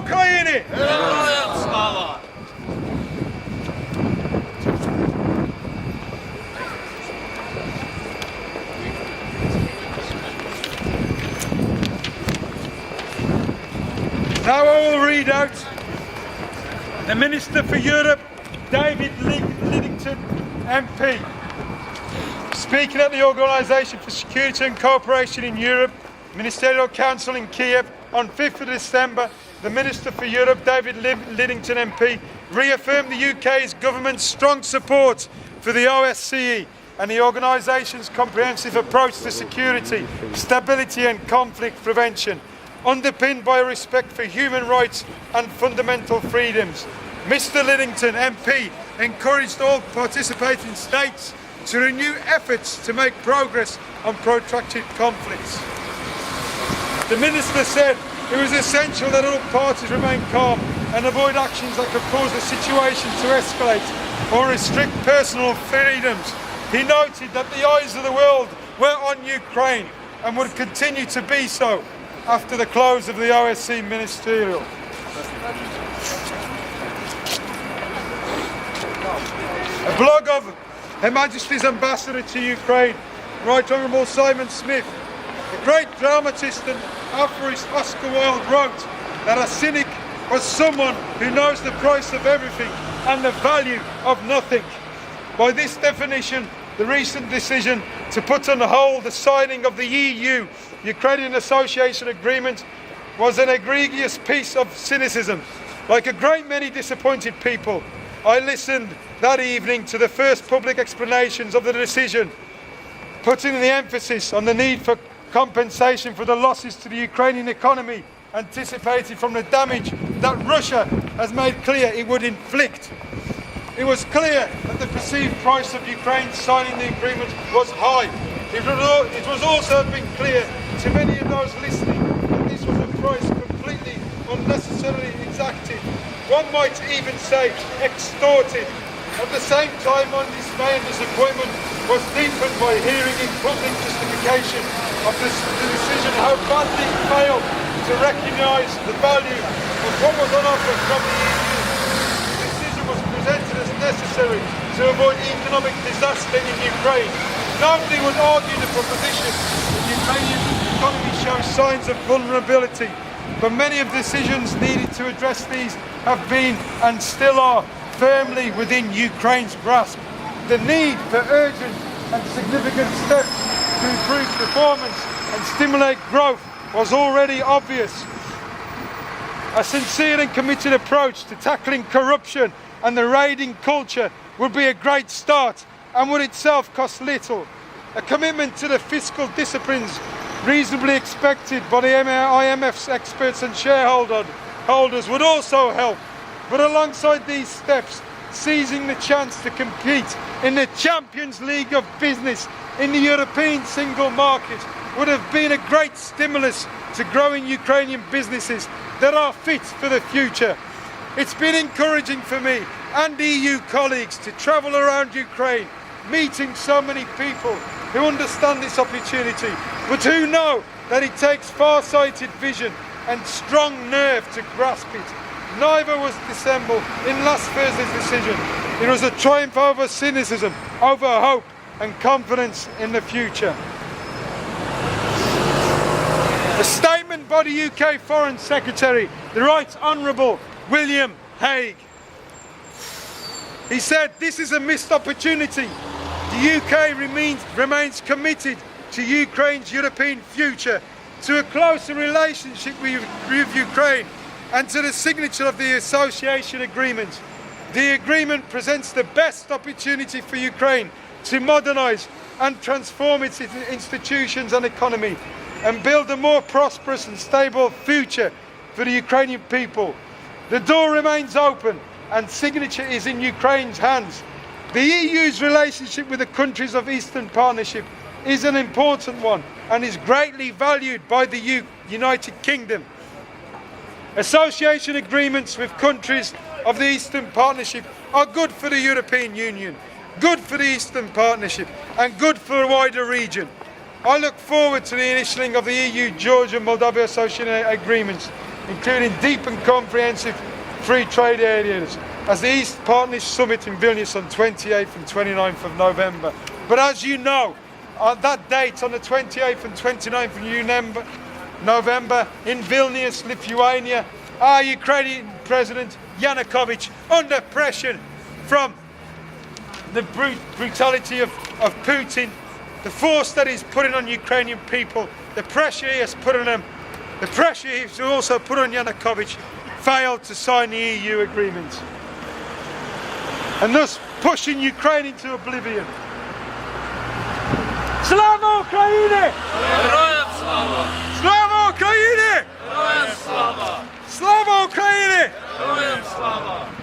України! Героям слава! Now I will read out the Minister for Europe, David Lidington, MP, speaking at the Organisation for Security and Cooperation in Europe, Ministerial Council in Kiev on 5th of December. The Minister for Europe, David Lidington, MP, reaffirmed the UK's government's strong support for the OSCE and the organisation's comprehensive approach to security, stability and conflict prevention, underpinned by a respect for human rights and fundamental freedoms. Mr Lidington, MP, encouraged all participating states to renew efforts to make progress on protracted conflicts. The Minister said it was essential that all parties remain calm and avoid actions that could cause the situation to escalate or restrict personal freedoms. He noted that the eyes of the world were on Ukraine and would continue to be so after the close of the OSCE ministerial. A blog of Her Majesty's Ambassador to Ukraine, Right Honourable Simon Smith, the great dramatist and aphorist Oscar Wilde wrote that a cynic was someone who knows the price of everything and the value of nothing. By this definition, the recent decision to put on hold the signing of the EU-Ukrainian Association Agreement was an egregious piece of cynicism. Like a great many disappointed people, I listened that evening to the first public explanations of the decision, putting the emphasis on the need for compensation for the losses to the Ukrainian economy anticipated from the damage that Russia has made clear it would inflict. It was clear that the perceived price of Ukraine signing the agreement was high. It was also been clear to many of those listening that this was a price completely unnecessarily exacted. One might even say extorted. At the same time, my dismay and disappointment was deepened by hearing in public justification of the decision how badly it failed to recognise the value of what was on offer from the EU. The decision was presented as necessary to avoid economic disaster in Ukraine. Nobody would argue the proposition that the Ukrainian economy shows signs of vulnerability, but many of the decisions needed to address these have been and still are firmly within Ukraine's grasp. The need for urgent and significant steps to improve performance and stimulate growth was already obvious. A sincere and committed approach to tackling corruption and the raiding culture would be a great start and would itself cost little. A commitment to the fiscal disciplines reasonably expected by the IMF's experts and shareholders would also help. But alongside these steps, seizing the chance to compete in the Champions League of business in the European single market would have been a great stimulus to growing Ukrainian businesses that are fit for the future. It's been encouraging for me and EU colleagues to travel around Ukraine, meeting so many people who understand this opportunity, but who know that it takes far-sighted vision and strong nerve to grasp it. Neither was dissembled in last Thursday's decision. It was a triumph over cynicism, over hope and confidence in the future. A statement by the UK Foreign Secretary, the Right Honourable William Hague. He said, "This is a missed opportunity. The UK remains committed to Ukraine's European future, to a closer relationship with Ukraine and to the signature of the association agreement. The agreement presents the best opportunity for Ukraine to modernise and transform its institutions and economy and build a more prosperous and stable future for the Ukrainian people. The door remains open and signature is in Ukraine's hands. The EU's relationship with the countries of Eastern Partnership is an important one and is greatly valued by the United Kingdom. Association agreements with countries of the Eastern Partnership are good for the European Union, good for the Eastern Partnership and good for the wider region. I look forward to the initialing of the EU-Georgia-Moldova Association agreements including deep and comprehensive free trade areas, as the East Partnership Summit in Vilnius on 28th and 29th of November. But as you know, on that date, on the 28th and 29th of November, in Vilnius, Lithuania, our Ukrainian President Yanukovych, under pressure from the brutality of Putin, the force that he's putting on Ukrainian people, the pressure he has put on them, the pressure he's also put on Yanukovych, failed to sign the EU agreement, and thus pushing Ukraine into oblivion. Slava Ukraini! Героям слава! Slava Ukraini! Героям слава! Slava Ukraini! Героям слава!